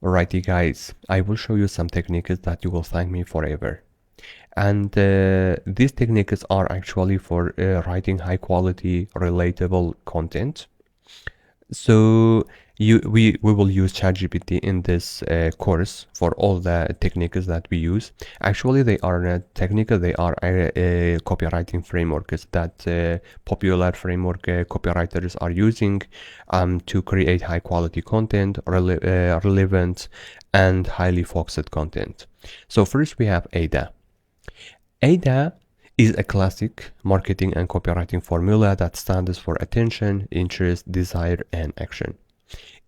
Alrighty guys, I will show you some techniques that you will thank me forever. And these techniques are actually for writing high quality, relatable content. So we will use ChatGPT in this course for all the techniques that we use. Actually, they are not technical; they are copywriting frameworks that popular framework copywriters are using to create high quality content, relevant, and highly focused content. So first we have AIDA. AIDA is a classic marketing and copywriting formula that stands for attention, interest, desire, and action.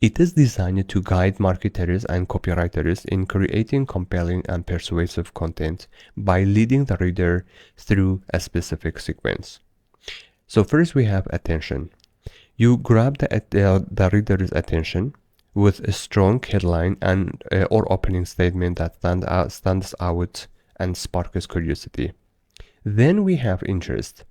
It is designed to guide marketers and copywriters in creating compelling and persuasive content by leading the reader through a specific sequence. So first we have attention. You grab the reader's attention with a strong headline and or opening statement that stands out and sparks curiosity. Then we have interest.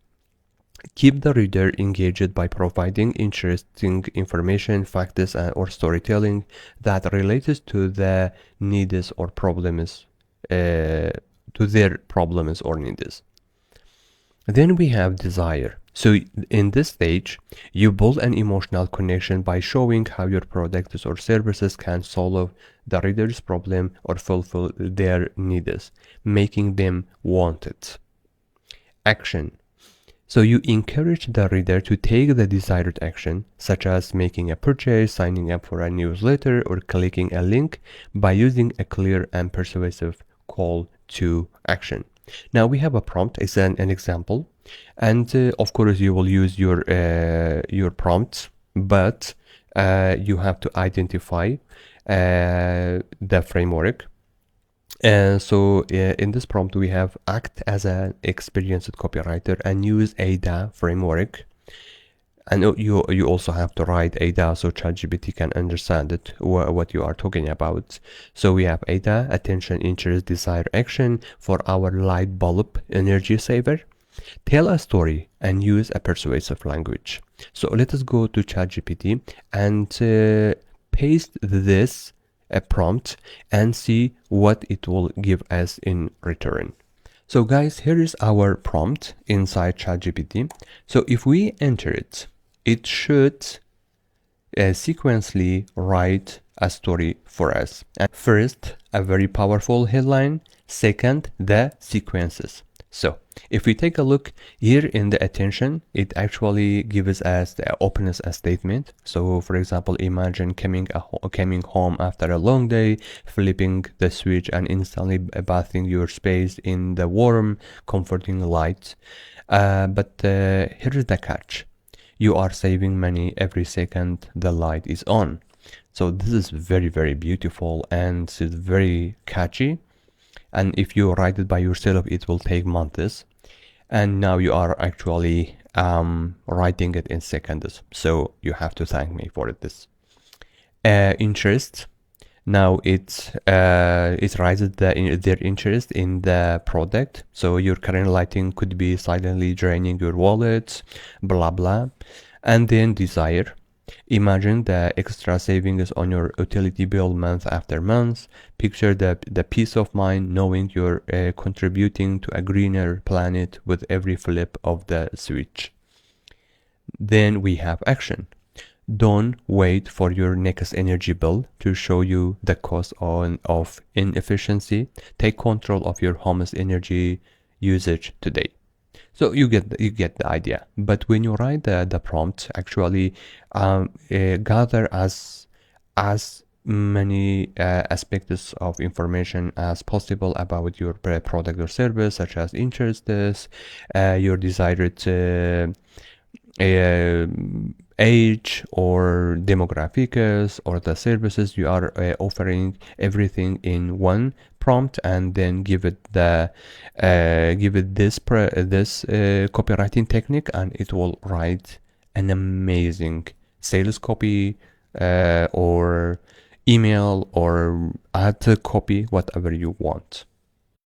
Keep the reader engaged by providing interesting information, facts, or storytelling that relates to the needs or problems, to their problems or needs. Then we have desire. So in this stage, you build an emotional connection by showing how your products or services can solve the reader's problem or fulfill their needs, making them want it. Action. So you encourage the reader to take the desired action, such as making a purchase, signing up for a newsletter, or clicking a link by using a clear and persuasive call to action. Now we have a prompt. It's an example, and of course you will use your prompts, but you have to identify the framework. And so in this prompt, we have act as an experienced copywriter and use AIDA framework. And you also have to write AIDA so ChatGPT can understand it, what you are talking about. So we have AIDA, attention, interest, desire, action for our light bulb energy saver. Tell a story and use a persuasive language. So let us go to ChatGPT and paste this a prompt and see what it will give us in return. So guys, here is our prompt inside ChatGPT. So if we enter it, it should sequentially write a story for us. And first, a very powerful headline. Second, the sequences. So if we take a look here in the attention, it actually gives us the openness a statement. So for example, imagine coming home after a long day, flipping the switch and instantly bathing your space in the warm, comforting light. But here is the catch. You are saving money every second the light is on. So this is very, very beautiful and it's very catchy. And if you write it by yourself, it will take months. And now you are actually writing it in seconds. So you have to thank me for this. Interest. Now it raises their interest in the product. So your current lighting could be silently draining your wallet, blah blah. And then desire. Imagine the extra savings on your utility bill month after month. Picture the peace of mind knowing you're contributing to a greener planet with every flip of the switch. Then we have action. Don't wait for your next energy bill to show you the cost of inefficiency. Take control of your home's energy usage today. So you get the idea. But when you write the prompt, actually gather as many aspects of information as possible about your product or service, such as interests, your desired age or demographics or the services you are offering, everything in one prompt, and then give it this copywriting technique, and it will write an amazing sales copy or email or ad copy, whatever you want.